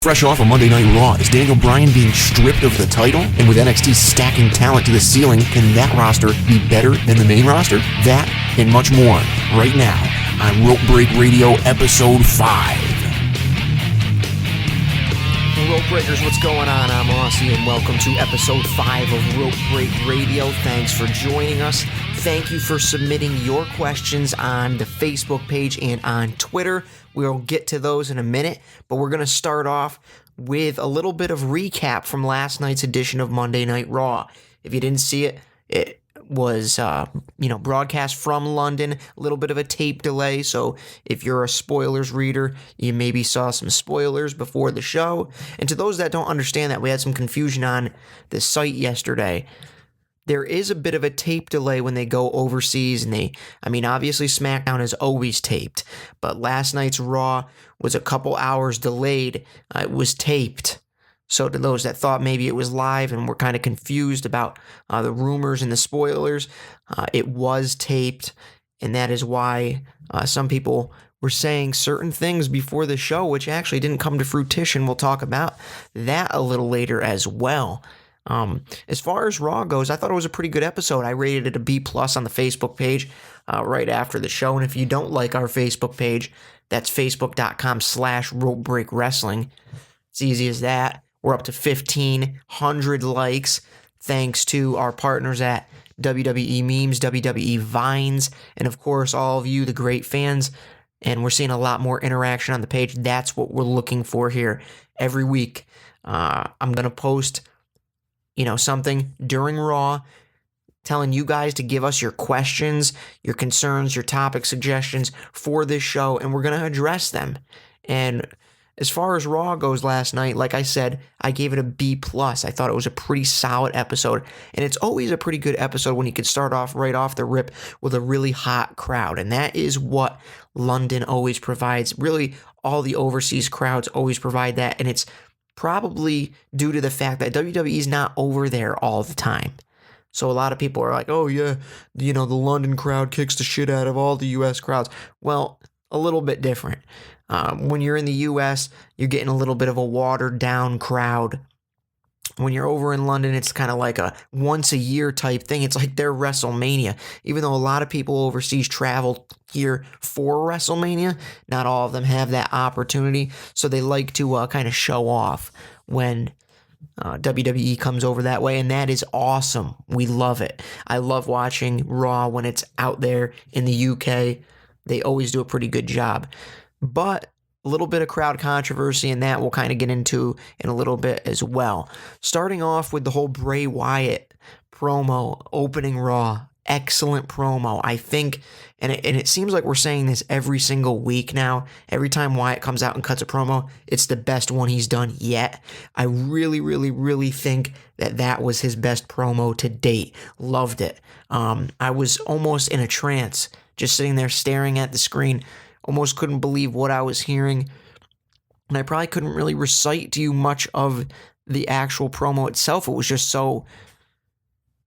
Fresh off of Monday Night Raw, is Daniel Bryan being stripped of the title? And with NXT stacking talent to the ceiling, can that roster be better than the main roster? That and much more right now on Rope Break Radio Episode 5. Rope Breakers, what's going on? I'm AuSSy and welcome to Episode 5 of Rope Break Radio. Thanks for joining us. Thank you for submitting your questions on the Facebook page and on Twitter. We'll get to those in a minute, but we're going to start off with a little bit of recap from last night's edition of Monday Night Raw. If you didn't see it, it was broadcast from London, a little bit of a tape delay, so if you're a spoilers reader, you maybe saw some spoilers before the show. And to those that don't understand that, we had some confusion on the site yesterday. There is a bit of a tape delay when they go overseas, and obviously SmackDown is always taped, but last night's Raw was a couple hours delayed. It was taped. So to those that thought maybe it was live and were kind of confused about the rumors and the spoilers, it was taped, and that is why some people were saying certain things before the show, which actually didn't come to fruition. We'll talk about that a little later as well. As far as Raw goes, I thought it was a pretty good episode. I rated it a B+ on the Facebook page right after the show. And if you don't like our Facebook page, that's facebook.com/ropebreakwrestling. It's easy as that. We're up to 1,500 likes thanks to our partners at WWE Memes, WWE Vines, and of course all of you, the great fans. And we're seeing a lot more interaction on the page. That's what we're looking for here every week. I'm going to post something during Raw, telling you guys to give us your questions, your concerns, your topic suggestions for this show, and we're going to address them. And as far as Raw goes last night, like I said, I gave it a B+. I thought it was a pretty solid episode, and it's always a pretty good episode when you can start off right off the rip with a really hot crowd, and that is what London always provides. Really, all the overseas crowds always provide that, and it's probably due to the fact that WWE is not over there all the time. So a lot of people are like, oh yeah, the London crowd kicks the shit out of all the US crowds. Well, a little bit different. When you're in the US, you're getting a little bit of a watered down crowd. When you're over in London, it's kind of like a once a year type thing. It's like their WrestleMania. Even though a lot of people overseas travel here for WrestleMania, not all of them have that opportunity. So they like to kind of show off when WWE comes over that way. And that is awesome. We love it. I love watching Raw when it's out there in the UK. They always do a pretty good job. But a little bit of crowd controversy, and that we'll kind of get into in a little bit as well. Starting off with the whole Bray Wyatt promo opening Raw. Excellent promo, I think, and it seems like we're saying this every single week now. Every time Wyatt comes out and cuts a promo, it's the best one he's done yet. I really, really, really think that was his best promo to date. Loved it. I was almost in a trance, just sitting there staring at the screen. Almost couldn't believe what I was hearing, and I probably couldn't really recite to you much of the actual promo itself. It was just so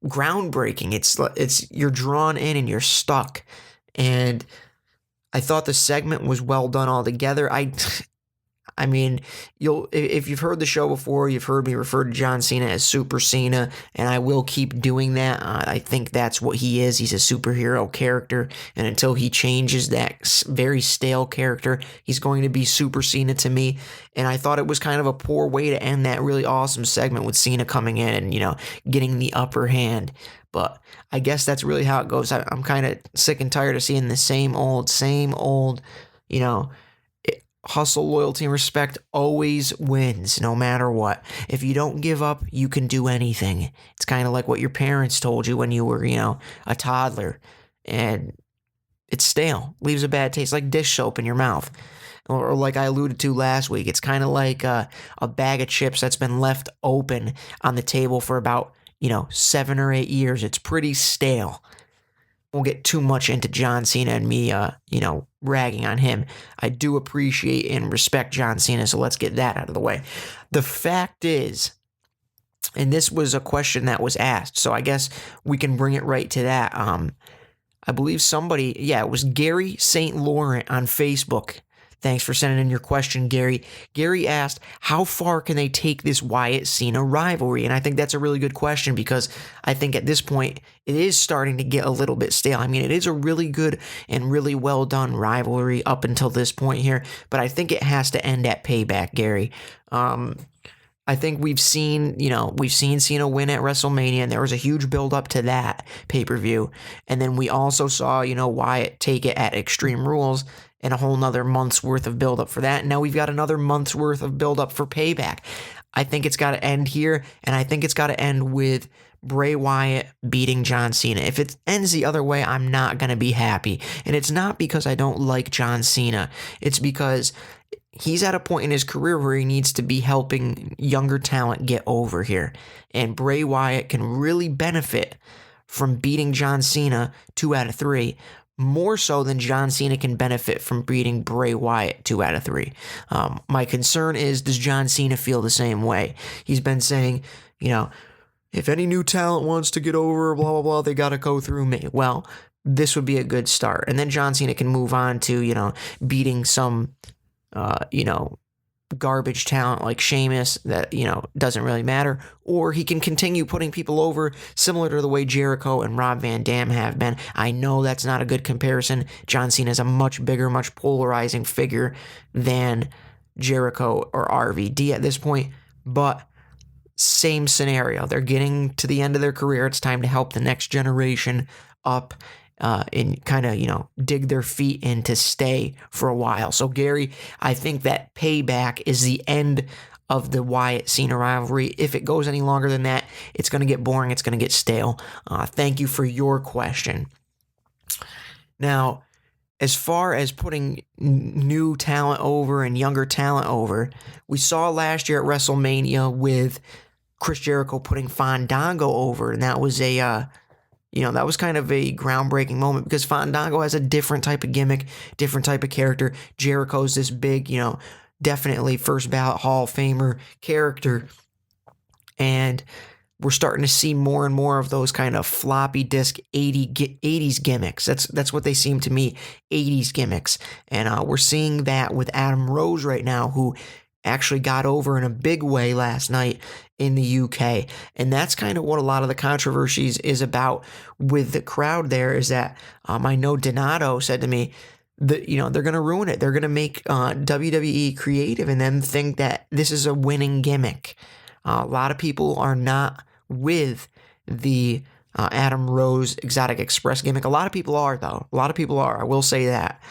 groundbreaking. It's you're drawn in and you're stuck, and I thought the segment was well done altogether. If you've heard the show before, you've heard me refer to John Cena as Super Cena, and I will keep doing that. I think that's what he is. He's a superhero character, and until he changes that very stale character, he's going to be Super Cena to me. And I thought it was kind of a poor way to end that really awesome segment with Cena coming in and, getting the upper hand. But I guess that's really how it goes. I'm kind of sick and tired of seeing the same old, hustle, loyalty, and respect always wins, no matter what. If you don't give up, you can do anything. It's kind of like what your parents told you when you were, a toddler. And it's stale. Leaves a bad taste, like dish soap in your mouth. Or like I alluded to last week, it's kind of like a bag of chips that's been left open on the table for about, 7 or 8 years. It's pretty stale. Won't get too much into John Cena and me, ragging on him. I do appreciate and respect John Cena, so let's get that out of the way. The fact is, and this was a question that was asked, so I guess we can bring it right to that. I believe it was Gary St. Laurent on Facebook. Thanks for sending in your question, Gary. Gary asked, how far can they take this Wyatt-Cena rivalry? And I think that's a really good question because I think at this point, it is starting to get a little bit stale. I mean, it is a really good and really well done rivalry up until this point here, but I think it has to end at Payback, Gary. I think we've seen Cena win at WrestleMania, and there was a huge build up to that pay-per-view. And then we also saw, Wyatt take it at Extreme Rules and a whole nother month's worth of build up for that. And now we've got another month's worth of build up for Payback. I think it's got to end here, and I think it's got to end with Bray Wyatt beating John Cena. If it ends the other way, I'm not going to be happy. And it's not because I don't like John Cena. It's because he's at a point in his career where he needs to be helping younger talent get over here. And Bray Wyatt can really benefit from beating John Cena 2 out of 3, more so than John Cena can benefit from beating Bray Wyatt 2 out of 3. My concern is, does John Cena feel the same way? He's been saying, if any new talent wants to get over, blah, blah, blah, they got to go through me. Well, this would be a good start. And then John Cena can move on to, beating some, garbage talent like Sheamus that, doesn't really matter. Or he can continue putting people over similar to the way Jericho and Rob Van Dam have been. I know that's not a good comparison. John Cena is a much bigger, much polarizing figure than Jericho or RVD at this point. But same scenario. They're getting to the end of their career. It's time to help the next generation up and kind of, dig their feet in to stay for a while. So, Gary, I think that Payback is the end of the Wyatt-Cena rivalry. If it goes any longer than that, it's going to get boring. It's going to get stale. Thank you for your question. Now, as far as putting new talent over and younger talent over, we saw last year at WrestleMania with Chris Jericho putting Fandango over, and that was that was kind of a groundbreaking moment because Fandango has a different type of gimmick, different type of character. Jericho's this big, definitely first ballot Hall of Famer character, and we're starting to see more and more of those kind of floppy disk 80s gimmicks. That's what they seem to me, 80s gimmicks. And we're seeing that with Adam Rose right now, who actually got over in a big way last night in the UK. And that's kind of what a lot of the controversies is about with the crowd there, is that I know Donato said to me that, they're going to ruin it. They're going to make WWE creative and then think that this is a winning gimmick. A lot of people are not with the Adam Rose Exotic Express gimmick. A lot of people are, though. A lot of people are. I will say that.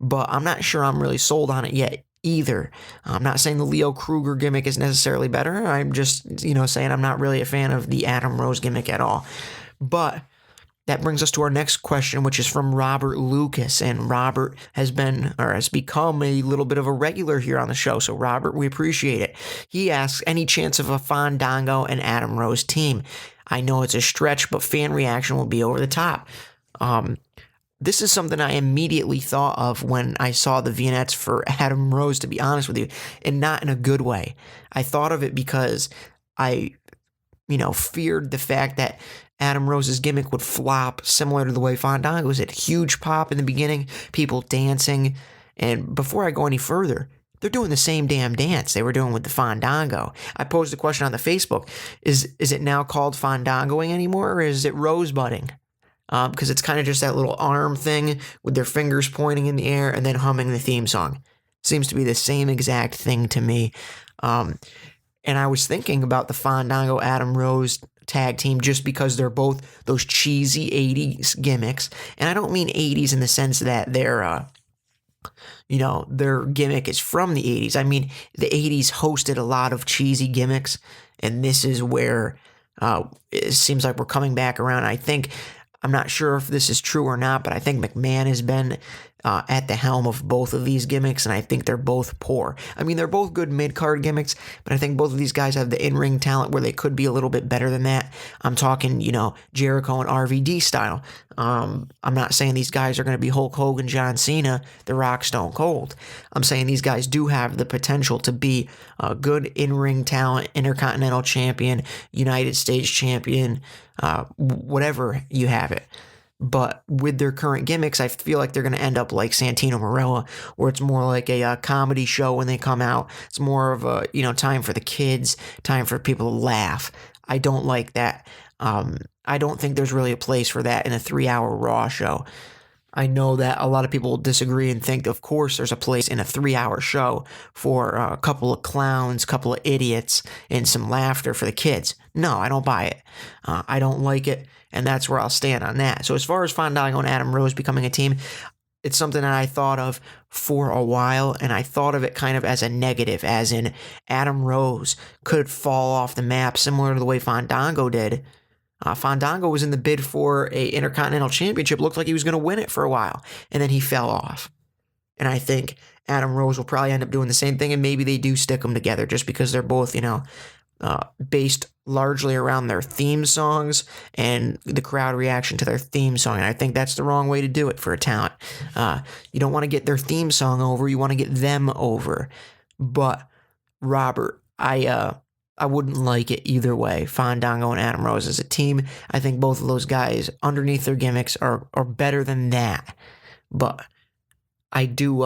But I'm not sure I'm really sold on it yet either. I'm not saying the Leo Kruger gimmick is necessarily better. I'm just, saying I'm not really a fan of the Adam Rose gimmick at all. But that brings us to our next question, which is from Robert Lucas. And Robert has become a little bit of a regular here on the show. So, Robert, we appreciate it. He asks, any chance of a Fandango and Adam Rose team? I know it's a stretch, but fan reaction will be over the top. This is something I immediately thought of when I saw the vignettes for Adam Rose, to be honest with you, and not in a good way. I thought of it because I, feared the fact that Adam Rose's gimmick would flop similar to the way Fandango was. At huge pop in the beginning, people dancing. And before I go any further, they're doing the same damn dance they were doing with the Fandango. I posed a question on the Facebook. Is it now called Fandangoing anymore, or is it rosebudding? Because it's kind of just that little arm thing with their fingers pointing in the air and then humming the theme song. Seems to be the same exact thing to me. And I was thinking about the Fandango Adam Rose tag team just because they're both those cheesy 80s gimmicks. And I don't mean 80s in the sense that they're, their gimmick is from the 80s. I mean, the 80s hosted a lot of cheesy gimmicks, and this is where it seems like we're coming back around. I'm not sure if this is true or not, but I think McMahon has been at the helm of both of these gimmicks, and I think they're both poor. I mean, they're both good mid-card gimmicks, but I think both of these guys have the in-ring talent where they could be a little bit better than that. I'm talking, Jericho and RVD style. I'm not saying these guys are going to be Hulk Hogan, John Cena, The Rock, Stone Cold. I'm saying these guys do have the potential to be a good in-ring talent, Intercontinental Champion, United States Champion, whatever you have it. But with their current gimmicks, I feel like they're going to end up like Santino Marella, where it's more like a comedy show when they come out. It's more of a, time for the kids, time for people to laugh. I don't like that. I don't think there's really a place for that in a 3-hour Raw show. I know that a lot of people disagree and think, of course, there's a place in a 3-hour show for a couple of clowns, couple of idiots, and some laughter for the kids. No, I don't buy it. I don't like it, and that's where I'll stand on that. So as far as Fandango and Adam Rose becoming a team, it's something that I thought of for a while, and I thought of it kind of as a negative, as in Adam Rose could fall off the map similar to the way Fandango did. Fandango was in the bid for a Intercontinental Championship, looked like he was going to win it for a while, and then he fell off. And I think Adam Rose will probably end up doing the same thing, and maybe they do stick them together just because they're both, based largely around their theme songs and the crowd reaction to their theme song. And I think that's the wrong way to do it for a talent. You don't want to get their theme song over, you want to get them over. But, Robert, I wouldn't like it either way. Fandango and Adam Rose as a team. I think both of those guys, underneath their gimmicks, are better than that. But I do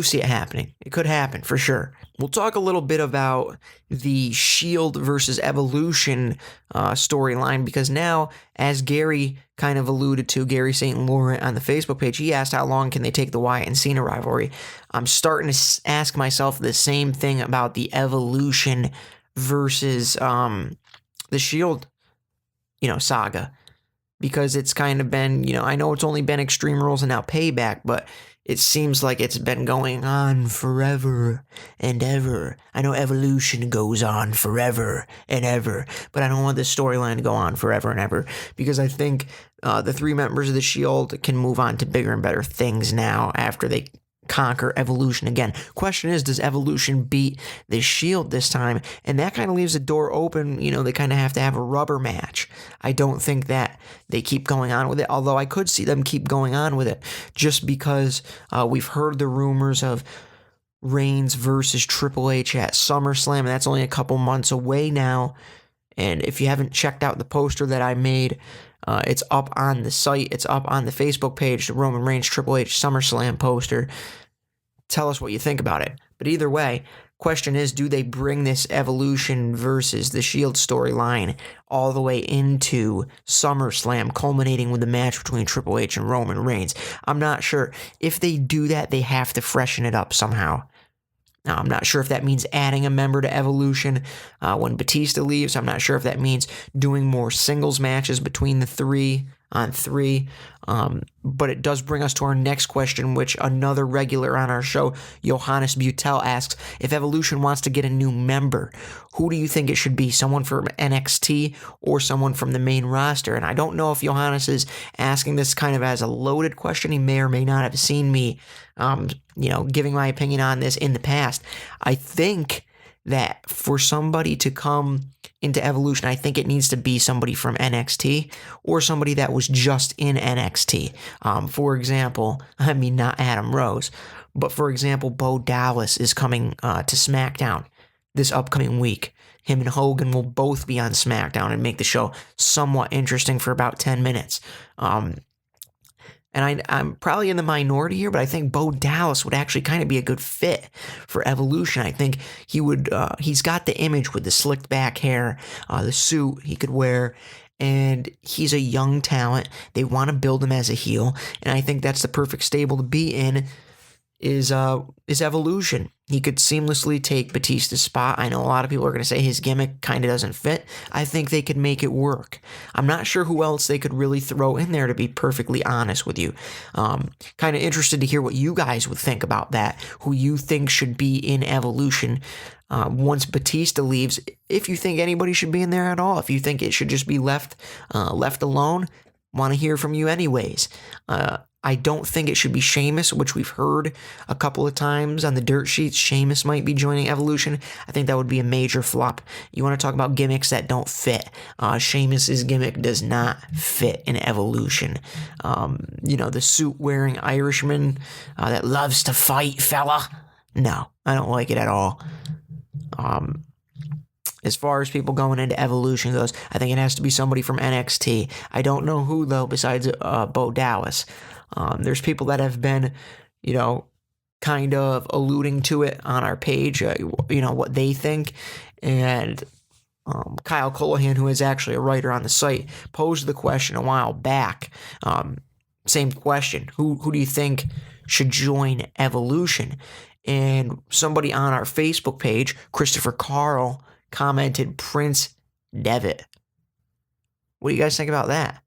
see it happening. It could happen for sure. We'll talk a little bit about the Shield versus Evolution storyline, because now, as Gary kind of alluded to, Gary St. Laurent on the Facebook page, he asked how long can they take the Wyatt and Cena rivalry. I'm starting to ask myself the same thing about the Evolution versus the Shield, saga, because it's kind of been, I know it's only been Extreme Rules and now Payback, but it seems like it's been going on forever and ever. I know Evolution goes on forever and ever, but I don't want this storyline to go on forever and ever, because I think the 3 members of the Shield can move on to bigger and better things now after they conquer Evolution again. Question is, does Evolution beat the Shield this time? And that kind of leaves the door open. They kind of have to have a rubber match. I don't think that they keep going on with it, although I could see them keep going on with it just because we've heard the rumors of Reigns versus Triple H at SummerSlam, and that's only a couple months away now. And if you haven't checked out the poster that I made, it's up on the site. It's up on the Facebook page, the Roman Reigns Triple H SummerSlam poster. Tell us what you think about it. But either way, question is, do they bring this Evolution versus the Shield storyline all the way into SummerSlam, culminating with the match between Triple H and Roman Reigns? I'm not sure. If they do that, they have to freshen it up somehow. Now, I'm not sure if that means adding a member to Evolution when Batista leaves. I'm not sure if that means doing more singles matches between the 3-on-3. But it does bring us to our next question, which another regular on our show, Johannes Butel, asks, if Evolution wants to get a new member, who do you think it should be? Someone from NXT or someone from the main roster? And I don't know if Johannes is asking this kind of as a loaded question. He may or may not have seen me giving my opinion on this in the past. I think that for somebody to come into Evolution, I think it needs to be somebody from NXT or somebody that was just in NXT. For example, not Adam Rose, but for example, Bo Dallas is coming to SmackDown this upcoming week. Him and Hogan will both be on SmackDown and make the show somewhat interesting for about 10 minutes. And I'm probably in the minority here, but I think Bo Dallas would actually kind of be a good fit for Evolution. I think he would. He's got the image with the slicked back hair, the suit he could wear, and he's a young talent. They want to build him as a heel, and I think that's the perfect stable to be in. Is Evolution. He could seamlessly take Batista's spot. I know a lot of people are going to say his gimmick kind of doesn't fit. I think they could make it work. I'm not sure who else they could really throw in there, to be perfectly honest with you. Kind of interested to hear what you guys would think about that, who you think should be in Evolution once Batista leaves, if you think anybody should be in there at all, if you think it should just be left alone. Want to hear from you anyways. I don't think it should be Sheamus, which we've heard a couple of times on the dirt sheets. Sheamus might be joining Evolution. I think that would be a major flop. You want to talk about gimmicks that don't fit. Sheamus's gimmick does not fit in Evolution. The suit-wearing Irishman that loves to fight, fella. No, I don't like it at all. As far as people going into Evolution goes, I think it has to be somebody from NXT. I don't know who, though, besides Bo Dallas. There's people that have been, kind of alluding to it on our page, what they think. And Kyle Colohan, who is actually a writer on the site, posed the question a while back. Same question. Who do you think should join Evolution? And somebody on our Facebook page, Christopher Carl, commented Prince Devitt. What do you guys think about that?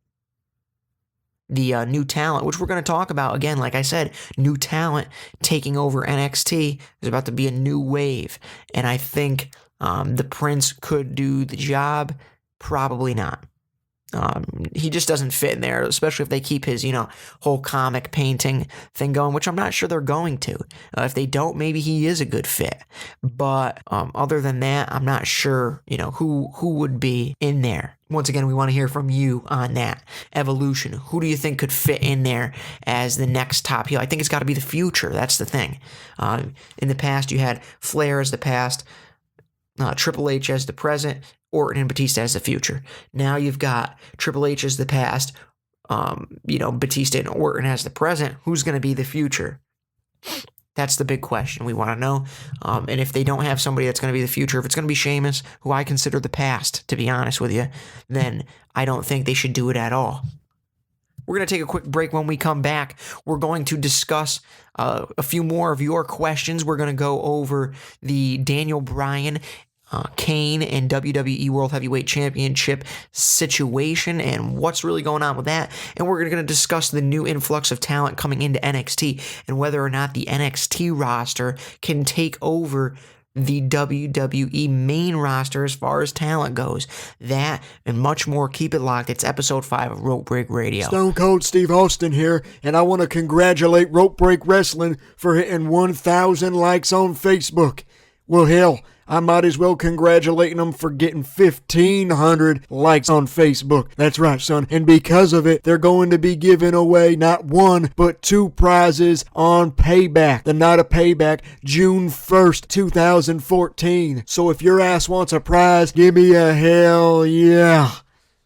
The new talent, which we're going to talk about again, like I said, new talent taking over NXT. There's about to be a new wave. And I think the Prince could do the job. Probably not. He just doesn't fit in there, especially if they keep his, whole comic painting thing going, which I'm not sure they're going to. If they don't, maybe he is a good fit. But other than that, I'm not sure, who would be in there. Once again, we want to hear from you on that. Evolution. Who do you think could fit in there as the next top heel? I think it's got to be the future. That's the thing. In the past, you had Flair as the past, Triple H as the present, Orton and Batista as the future. Now you've got Triple H as the past, Batista and Orton as the present. Who's going to be the future? That's the big question we want to know. And if they don't have somebody that's going to be the future, if it's going to be Sheamus, who I consider the past, to be honest with you, then I don't think they should do it at all. We're going to take a quick break. When we come back, we're going to discuss a few more of your questions. We're going to go over the Daniel Bryan Kane and WWE World Heavyweight Championship situation and what's really going on with that. And we're going to discuss the new influx of talent coming into NXT and whether or not the NXT roster can take over the WWE main roster as far as talent goes. That and much more. Keep it locked. It's episode 5 of Rope Break Radio. Stone Cold Steve Austin here, and I want to congratulate Rope Break Wrestling for hitting 1,000 likes on Facebook. Well, hell, I might as well congratulate them for getting 1,500 likes on Facebook. That's right, son. And because of it, they're going to be giving away not one, but 2 prizes on Payback. The night of Payback, June 1st, 2014. So if your ass wants a prize, give me a hell yeah.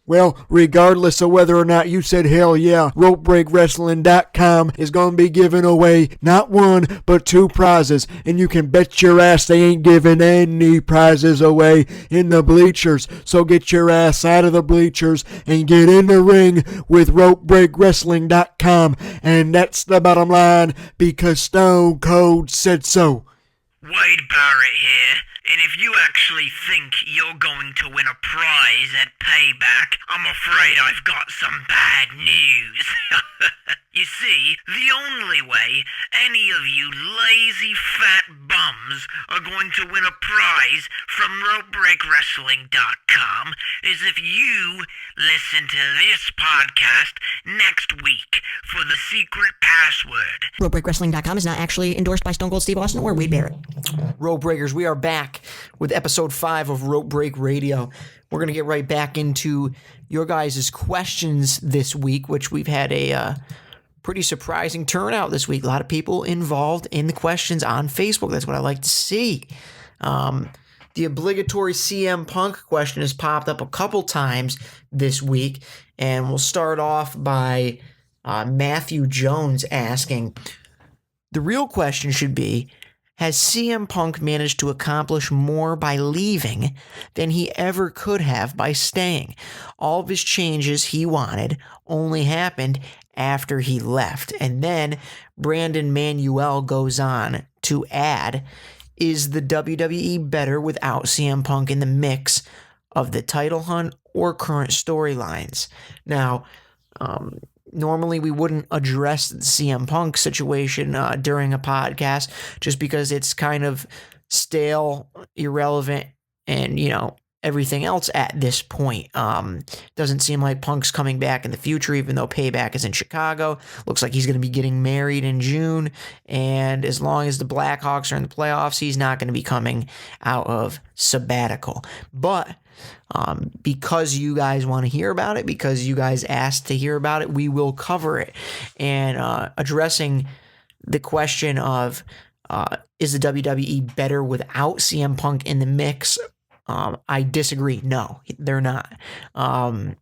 Well, regardless of whether or not you said hell yeah, RopeBreakWrestling.com is going to be giving away not one, but 2 prizes. And you can bet your ass they ain't giving any prizes away in the bleachers. So get your ass out of the bleachers and get in the ring with RopeBreakWrestling.com. And that's the bottom line because Stone Cold said so. Wade Barrett here. And if you actually think you're going to win a prize at Payback, I'm afraid I've got some bad news. You see, the only way any of you lazy fat bums are going to win a prize from RopeBreakWrestling.com is if you listen to this podcast next week for the secret password. RopeBreakWrestling.com is not actually endorsed by Stone Cold Steve Austin or Wade Barrett. Rope Breakers, we are back with episode 5 of Rope Break Radio. We're going to get right back into your guys' questions this week, which we've had a pretty surprising turnout this week. A lot of people involved in the questions on Facebook. That's what I like to see. The obligatory CM Punk question has popped up a couple times this week, and we'll start off by Matthew Jones asking, the real question should be, has CM Punk managed to accomplish more by leaving than he ever could have by staying? All of his changes he wanted only happened after he left. And then Brandon Manuel goes on to add, is the WWE better without CM Punk in the mix of the title hunt or current storylines? Now, normally we wouldn't address the CM Punk situation during a podcast just because it's kind of stale, irrelevant, and, everything else at this point. Doesn't seem like Punk's coming back in the future, even though Payback is in Chicago. Looks like he's going to be getting married in June. And as long as the Blackhawks are in the playoffs, he's not going to be coming out of sabbatical. But because you guys want to hear about it, because you guys asked to hear about it, we will cover it. And addressing the question of is the WWE better without CM Punk in the mix I disagree. No, they're not. And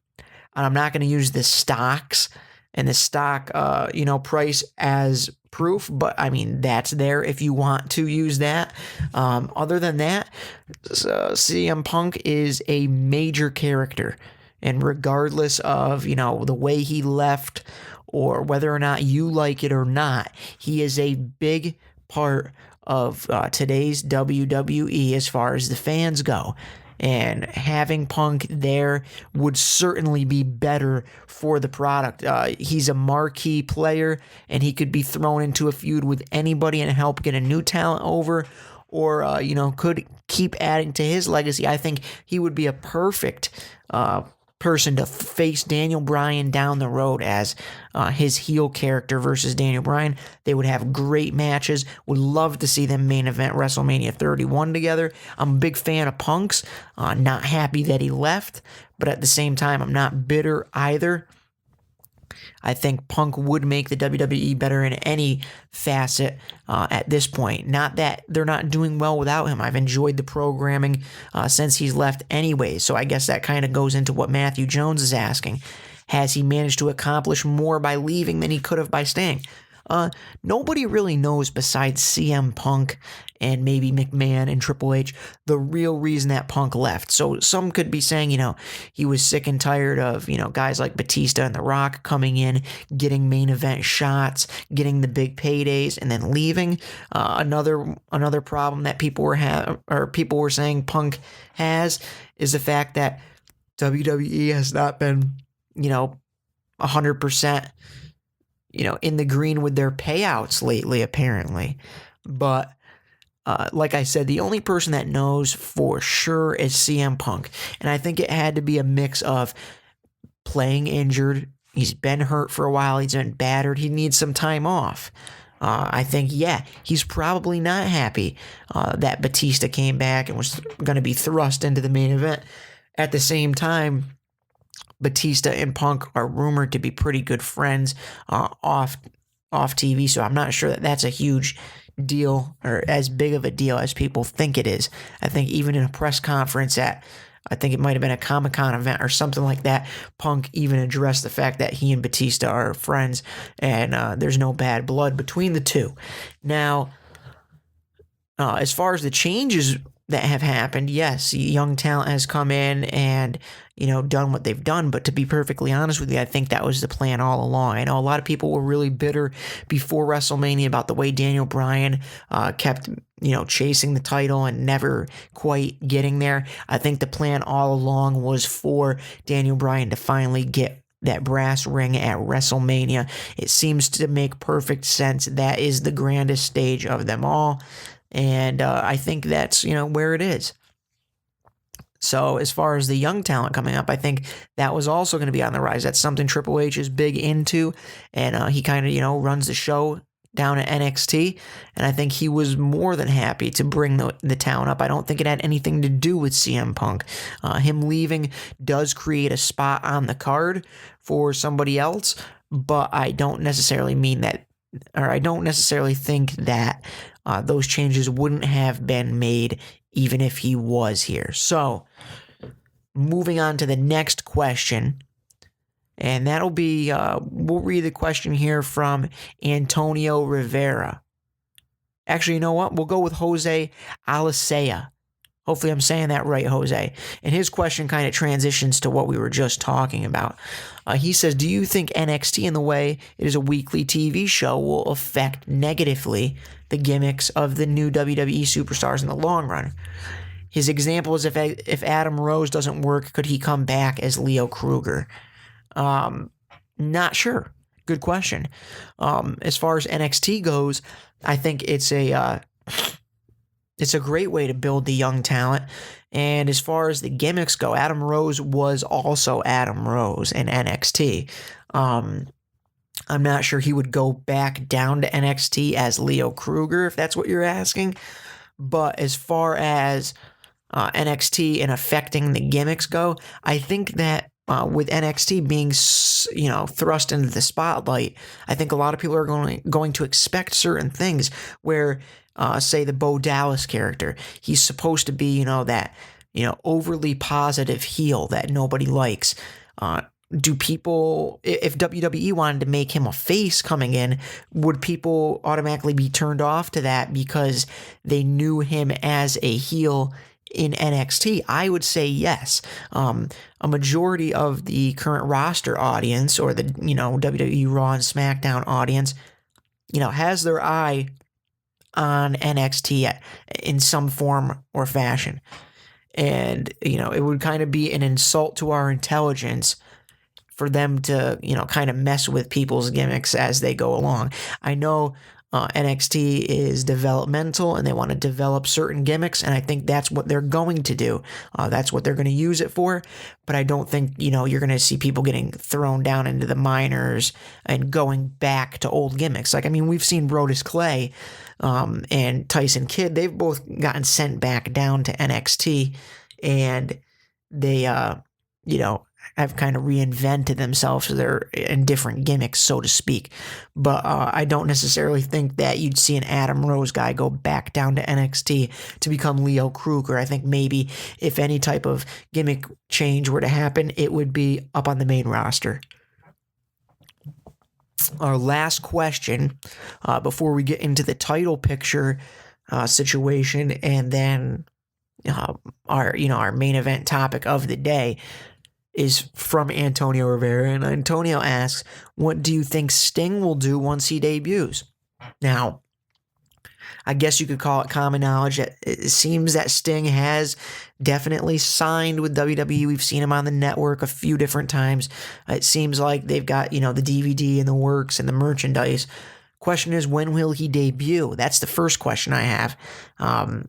I'm not going to use the stocks and the stock, price as proof, but I mean, that's there if you want to use that. Other than that, CM Punk is a major character. And regardless of, the way he left or whether or not you like it or not, he is a big part of today's WWE as far as the fans go. And having Punk there would certainly be better for the product. He's a marquee player, and he could be thrown into a feud with anybody and help get a new talent over, or, could keep adding to his legacy. I think he would be a perfect person to face Daniel Bryan down the road as his heel character versus Daniel Bryan. They would have great matches. Would love to see them main event WrestleMania 31 together. I'm a big fan of Punk's. Not happy that he left, but at the same time, I'm not bitter either. I think Punk would make the WWE better in any facet at this point. Not that they're not doing well without him. I've enjoyed the programming since he's left anyway. So I guess that kind of goes into what Matthew Jones is asking. Has he managed to accomplish more by leaving than he could have by staying? Nobody really knows besides CM Punk and maybe McMahon and Triple H the real reason that Punk left. So some could be saying, he was sick and tired of, guys like Batista and The Rock coming in, getting main event shots, getting the big paydays, and then leaving. Another problem that people were saying Punk has is the fact that WWE has not been, 100%. In the green with their payouts lately, apparently. But like I said, the only person that knows for sure is CM Punk. And I think it had to be a mix of playing injured. He's been hurt for a while. He's been battered. He needs some time off. I think, he's probably not happy that Batista came back and was going to be thrust into the main event. At the same time, Batista and Punk are rumored to be pretty good friends off TV, so I'm not sure that that's a huge deal or as big of a deal as people think it is. I think even in a press conference I think it might have been a Comic-Con event or something like that, Punk even addressed the fact that he and Batista are friends and there's no bad blood between the two. Now, as far as the changes that have happened, yes, young talent has come in and, done what they've done. But to be perfectly honest with you, I think that was the plan all along. I know a lot of people were really bitter before WrestleMania about the way Daniel Bryan kept, chasing the title and never quite getting there. I think the plan all along was for Daniel Bryan to finally get that brass ring at WrestleMania. It seems to make perfect sense. That is the grandest stage of them all. And I think that's, where it is. So as far as the young talent coming up, I think that was also going to be on the rise. That's something Triple H is big into. And he kind of, runs the show down at NXT. And I think he was more than happy to bring the talent up. I don't think it had anything to do with CM Punk. Him leaving does create a spot on the card for somebody else. But I don't necessarily mean that, or I don't necessarily think that those changes wouldn't have been made even if he was here. So, moving on to the next question, and that'll be, we'll read the question here from Antonio Rivera. Actually, you know what? We'll go with Jose Alicea. Hopefully I'm saying that right, Jose. And his question kind of transitions to what we were just talking about. He says, do you think NXT in the way it is a weekly TV show will affect negatively the gimmicks of the new WWE superstars in the long run? His example is if Adam Rose doesn't work, could he come back as Leo Kruger? Not sure. Good question. As far as NXT goes, I think it's a great way to build the young talent. And as far as the gimmicks go, Adam Rose was also Adam Rose in NXT. I'm not sure he would go back down to NXT as Leo Kruger, if that's what you're asking. But as far as NXT and affecting the gimmicks go, I think that with NXT being, thrust into the spotlight, I think a lot of people are going to expect certain things where, say, the Bo Dallas character, he's supposed to be, that overly positive heel that nobody likes. Do people, if WWE wanted to make him a face coming in, would people automatically be turned off to that because they knew him as a heel in NXT? I would say yes. A majority of the current roster audience, or the WWE Raw and SmackDown audience, has their eye on NXT in some form or fashion. And, it would kind of be an insult to our intelligence for them to, kind of mess with people's gimmicks as they go along. I know NXT is developmental and they want to develop certain gimmicks, and I think that's what they're going to do. That's what they're going to use it for. But I don't think, you're going to see people getting thrown down into the minors and going back to old gimmicks. We've seen Brodus Clay and Tyson Kidd. They've both gotten sent back down to NXT, and they, have kind of reinvented themselves. They're in different gimmicks, so to speak. But I don't necessarily think that you'd see an Adam Rose guy go back down to NXT to become Leo Kruger. I think maybe if any type of gimmick change were to happen, it would be up on the main roster. Our last question before we get into the title picture situation, and then our main event topic of the day, is from Antonio Rivera. And Antonio asks, what do you think Sting will do once he debuts? Now, I guess you could call it common knowledge that it seems that Sting has definitely signed with WWE. We've seen him on the network a few different times. It seems like they've got, the DVD in the works and the merchandise. Question is, when will he debut? That's the first question I have.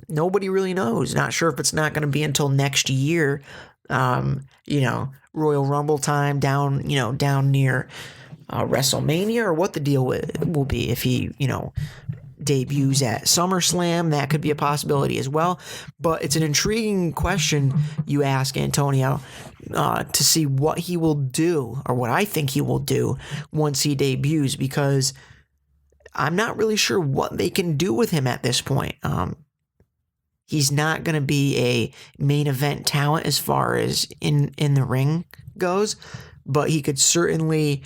Nobody really knows. Not sure if it's not going to be until next year. Royal Rumble time down near WrestleMania, or what the deal will be. If he, debuts at SummerSlam, that could be a possibility as well. But it's an intriguing question you ask, Antonio, to see what he will do, or what I think he will do once he debuts, because I'm not really sure what they can do with him at this point. He's not going to be a main event talent as far as in the ring goes, but he could certainly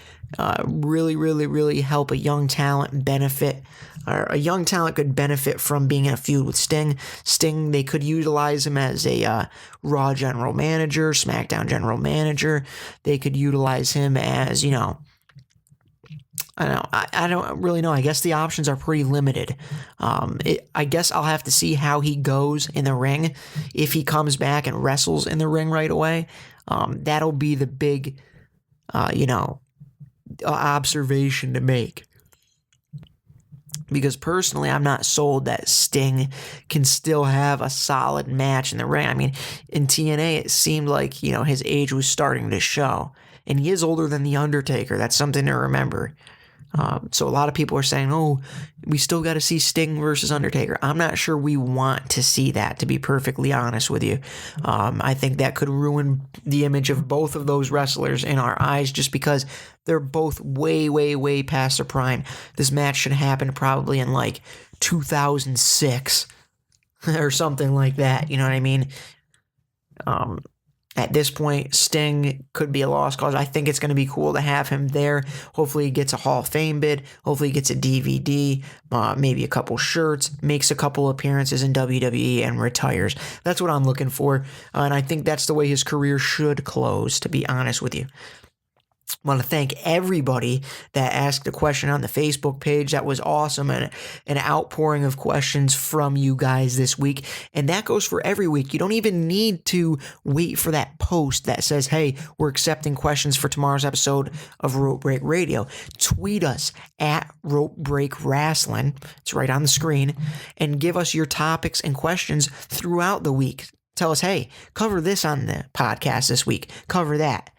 really, really, really help a young talent benefit, or a young talent could benefit from being in a feud with Sting. Sting, they could utilize him as a Raw general manager, SmackDown general manager. They could utilize him as, I don't really know. I guess the options are pretty limited. I guess I'll have to see how he goes in the ring. If he comes back and wrestles in the ring right away, that'll be the big, observation to make. Because personally, I'm not sold that Sting can still have a solid match in the ring. In TNA, it seemed like, his age was starting to show. And he is older than The Undertaker. That's something to remember. So a lot of people are saying, oh, we still got to see Sting versus Undertaker. I'm not sure we want to see that, to be perfectly honest with you. I think that could ruin the image of both of those wrestlers in our eyes, just because they're both way, way, way past their prime. This match should happen probably in 2006 or something like that. You know what I mean? At this point, Sting could be a lost cause. I think it's going to be cool to have him there. Hopefully he gets a Hall of Fame bid. Hopefully he gets a DVD, maybe a couple shirts, makes a couple appearances in WWE, and retires. That's what I'm looking for. And I think that's the way his career should close, to be honest with you. I want to thank everybody that asked a question on the Facebook page. That was awesome, and an outpouring of questions from you guys this week. And that goes for every week. You don't even need to wait for that post that says, hey, we're accepting questions for tomorrow's episode of Rope Break Radio. Tweet us at Rope Break Wrestling. It's right on the screen. And give us your topics and questions throughout the week. Tell us, hey, cover this on the podcast this week. Cover that.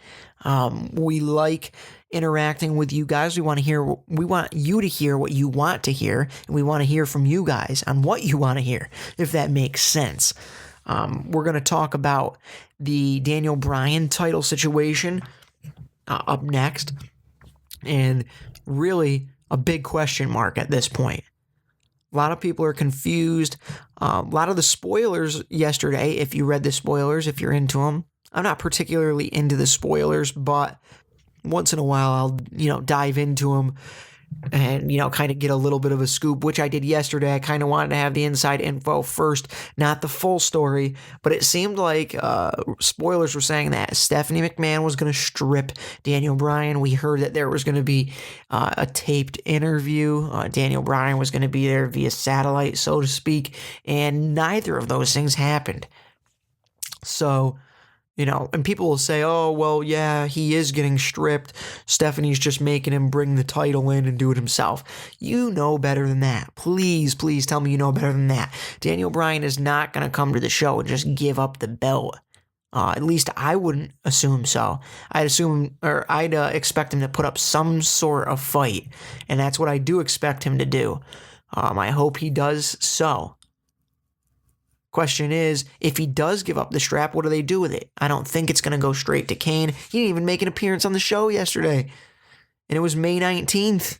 We like interacting with you guys. We want you to hear what you want to hear, and we want to hear from you guys on what you want to hear, if that makes sense. We're going to talk about the Daniel Bryan title situation up next, and really a big question mark at this point. A lot of people are confused. A lot of the spoilers yesterday, if you read the spoilers, if you're into them, I'm not particularly into the spoilers, but once in a while I'll, dive into them and, kind of get a little bit of a scoop, which I did yesterday. I kind of wanted to have the inside info first, not the full story, but it seemed like spoilers were saying that Stephanie McMahon was going to strip Daniel Bryan. We heard that there was going to be a taped interview. Daniel Bryan was going to be there via satellite, so to speak, and neither of those things happened. So, and people will say, oh, well, yeah, he is getting stripped. Stephanie's just making him bring the title in and do it himself. You know better than that. Please, please tell me you know better than that. Daniel Bryan is not going to come to the show and just give up the belt. At least I wouldn't assume so. I'd expect him to put up some sort of fight, and that's what I do expect him to do. I hope he does so. Question is, if he does give up the strap, what do they do with it? I don't think it's going to go straight to Kane. He didn't even make an appearance on the show yesterday. And it was May 19th.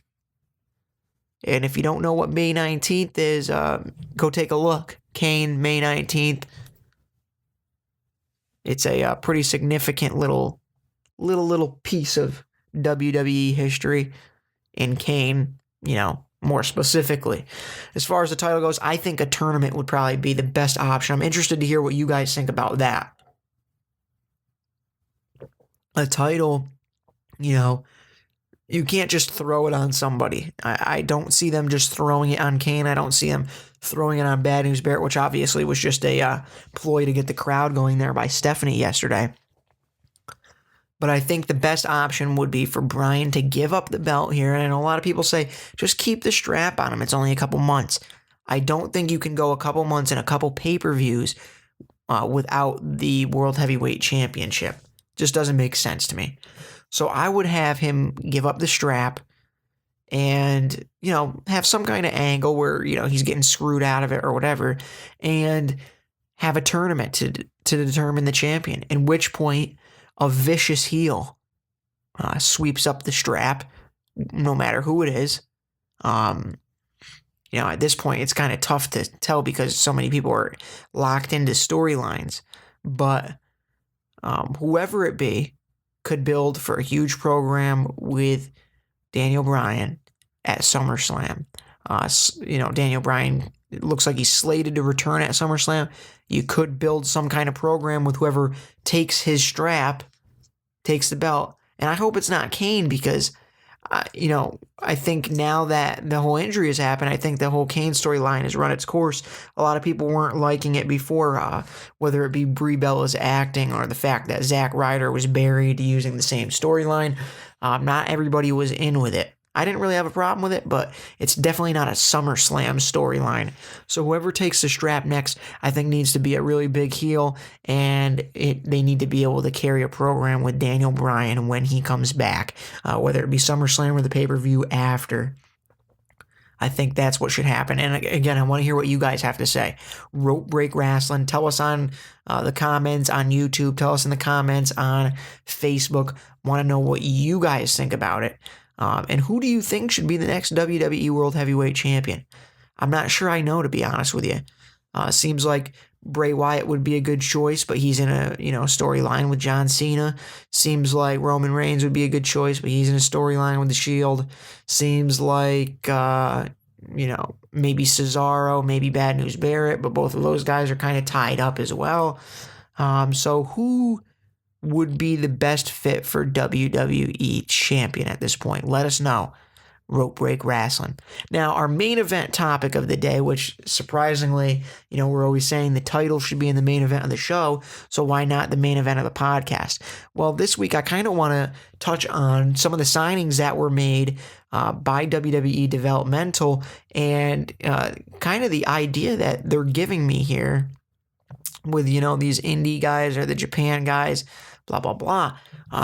And if you don't know what May 19th is, go take a look. Kane, May 19th. It's a pretty significant little piece of WWE history. And Kane, more specifically. As far as the title goes, I think a tournament would probably be the best option. I'm interested to hear what you guys think about that. A title, you can't just throw it on somebody. I don't see them just throwing it on Kane. I don't see them throwing it on Bad News Barrett, which obviously was just a ploy to get the crowd going there by Stephanie yesterday. But I think the best option would be for Bryan to give up the belt here. And I know a lot of people say, just keep the strap on him. It's only a couple months. I don't think you can go a couple months and a couple pay-per-views without the World Heavyweight Championship. Just doesn't make sense to me. So I would have him give up the strap and, have some kind of angle where, he's getting screwed out of it or whatever, and have a tournament to determine the champion, at which point a vicious heel sweeps up the strap, no matter who it is. At this point, it's kind of tough to tell because so many people are locked into storylines. But whoever it be could build for a huge program with Daniel Bryan at SummerSlam. Daniel Bryan, it looks like he's slated to return at SummerSlam. You could build some kind of program with whoever takes his strap, takes the belt. And I hope it's not Kane because, I think now that the whole injury has happened, I think the whole Kane storyline has run its course. A lot of people weren't liking it before, whether it be Brie Bella's acting or the fact that Zack Ryder was buried using the same storyline. Not everybody was in with it. I didn't really have a problem with it, but it's definitely not a SummerSlam storyline. So whoever takes the strap next, I think needs to be a really big heel, and they need to be able to carry a program with Daniel Bryan when he comes back, whether it be SummerSlam or the pay-per-view after. I think that's what should happen. And again, I want to hear what you guys have to say. Rope Break Wrestling. Tell us on the comments on YouTube. Tell us in the comments on Facebook. Want to know what you guys think about it. And who do you think should be the next WWE World Heavyweight Champion? I'm not sure I know, to be honest with you. Seems like Bray Wyatt would be a good choice, but he's in a storyline with John Cena. Seems like Roman Reigns would be a good choice, but he's in a storyline with The Shield. Seems like maybe Cesaro, maybe Bad News Barrett, but both of those guys are kind of tied up as well. So who would be the best fit for WWE champion at this point? Let us know. Rope Break Wrestling. Now, our main event topic of the day, which surprisingly, we're always saying the title should be in the main event of the show, so why not the main event of the podcast? Well, this week I kind of want to touch on some of the signings that were made by WWE Developmental and kind of the idea that they're giving me here with, these indie guys or the Japan guys, blah, blah, blah.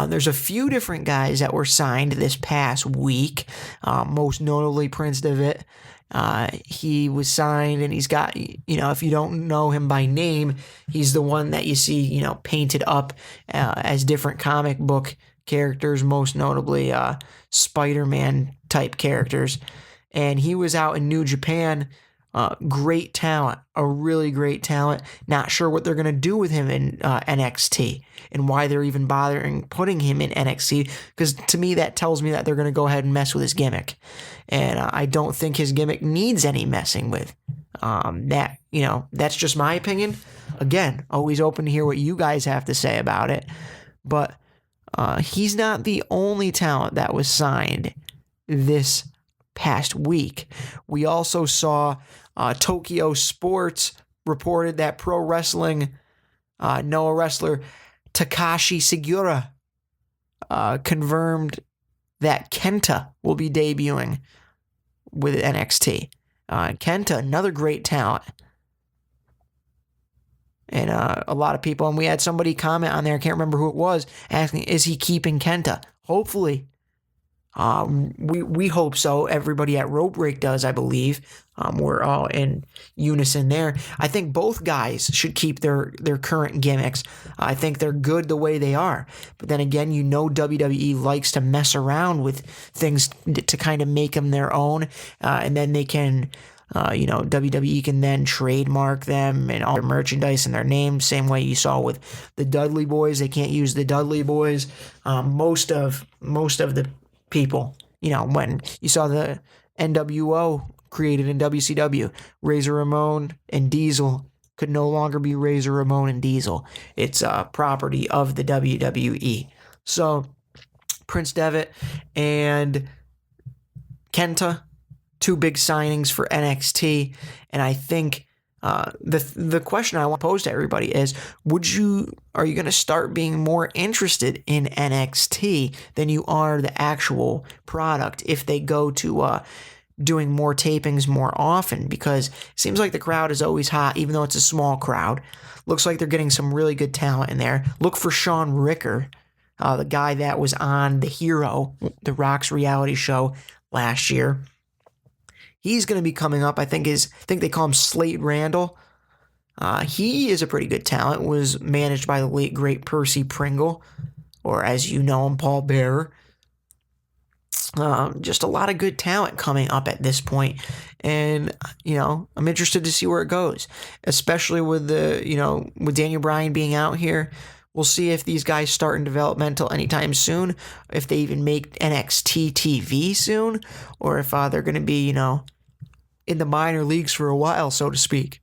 There's a few different guys that were signed this past week, most notably Prince Devitt. He was signed, and he's got, if you don't know him by name, he's the one that you see, painted up as different comic book characters, most notably Spider-Man type characters. And he was out in New Japan Great talent, a really great talent. Not sure what they're going to do with him in NXT and why they're even bothering putting him in NXT, because to me that tells me that they're going to go ahead and mess with his gimmick. And I don't think his gimmick needs any messing with. That's just my opinion. Again, always open to hear what you guys have to say about it. But he's not the only talent that was signed this past week. We also saw Tokyo Sports reported that pro wrestling Noah wrestler Takashi Sugiura confirmed that Kenta will be debuting with NXT. Kenta, another great talent. And a lot of people, and we had somebody comment on there, I can't remember who it was, asking, is he keeping Kenta? Hopefully. We hope so. Everybody at Rope Break does, I believe. We're all in unison there. I think both guys should keep their current gimmicks. I think they're good the way they are. But then again, WWE likes to mess around with things to kind of make them their own. And then they can, WWE can then trademark them and all their merchandise and their names. Same way you saw with the Dudley Boys. They can't use the Dudley Boys. Most of the people, when you saw the NWO created in WCW, Razor Ramon and Diesel could no longer be Razor Ramon and Diesel. It's a property of the WWE. So Prince Devitt and Kenta, two big signings for NXT, and I think the question I want to pose to everybody is, are you going to start being more interested in NXT than you are the actual product if they go to doing more tapings more often? Because it seems like the crowd is always hot, even though it's a small crowd. Looks like they're getting some really good talent in there. Look for Sean Ricker, the guy that was on The Hero, The Rock's reality show last year. He's going to be coming up. I think they call him Slate Randall. He is a pretty good talent. Was managed by the late great Percy Pringle, or as you know him, Paul Bearer. Just a lot of good talent coming up at this point, and I'm interested to see where it goes, especially with with Daniel Bryan being out here. We'll see if these guys start in developmental anytime soon, if they even make NXT TV soon, or if they're going to be, in the minor leagues for a while, so to speak.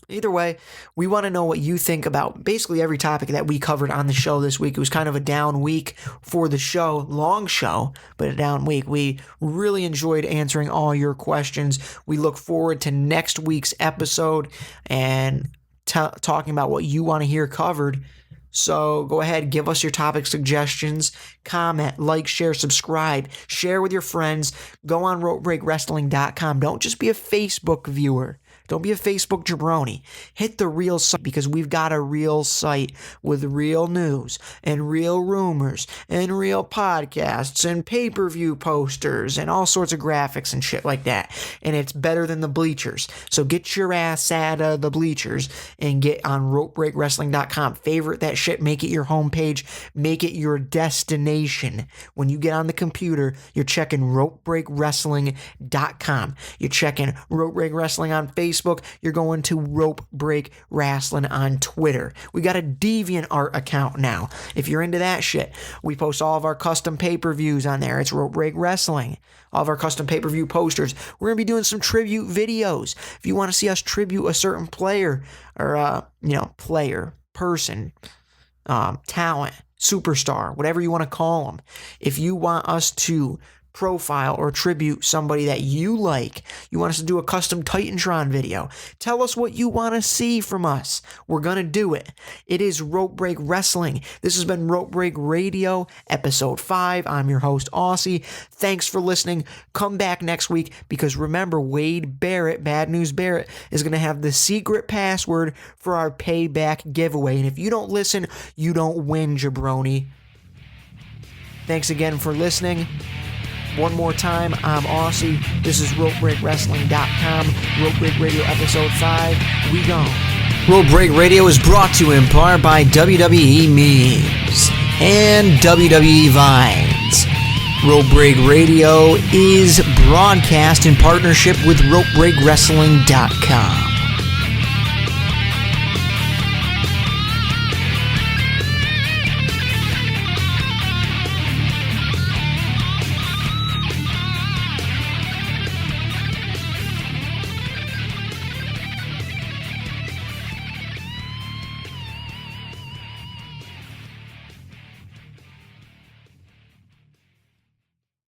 Either way, we want to know what you think about basically every topic that we covered on the show this week. It was kind of a down week for the show, long show, but a down week. We really enjoyed answering all your questions. We look forward to next week's episode and talking about what you want to hear covered. So go ahead, give us your topic suggestions, comment, like, share, subscribe, share with your friends. Go on RopeBreakWrestling.com. Don't just be a Facebook viewer. Don't be a Facebook jabroni. Hit the real site, because we've got a real site with real news and real rumors and real podcasts and pay-per-view posters and all sorts of graphics and shit like that. And it's better than the bleachers. So get your ass out of the bleachers and get on RopeBreakWrestling.com. Favorite that shit. Make it your homepage. Make it your destination. When you get on the computer, you're checking RopeBreakWrestling.com. You're checking Rope Break Wrestling on Facebook. You're going to Rope Break Wrestling on Twitter. We got a DeviantArt account now. If you're into that shit, we post all of our custom pay-per-views on there. It's Rope Break Wrestling. All of our custom pay-per-view posters. We're going to be doing some tribute videos. If you want to see us tribute a certain player or, player, person, talent, superstar, whatever you want to call them. If you want us to profile or tribute somebody that you like, you want us to do a custom Titantron video, tell us what you want to see from us. We're going to do it. It is Rope Break Wrestling. This has been Rope Break Radio, episode 5. I'm your host, AuSSy. Thanks for listening. Come back next week, because remember, Wade Barrett, Bad News Barrett, is going to have the secret password for our payback giveaway. And if you don't listen, you don't win, jabroni. Thanks again for listening. One more time, I'm AuSSy. This is RopeBreakWrestling.com. Rope Break Radio Episode 5. We gone. Rope Break Radio is brought to you in part by WWE Memes and WWE Vines. Rope Break Radio is broadcast in partnership with RopeBreakWrestling.com.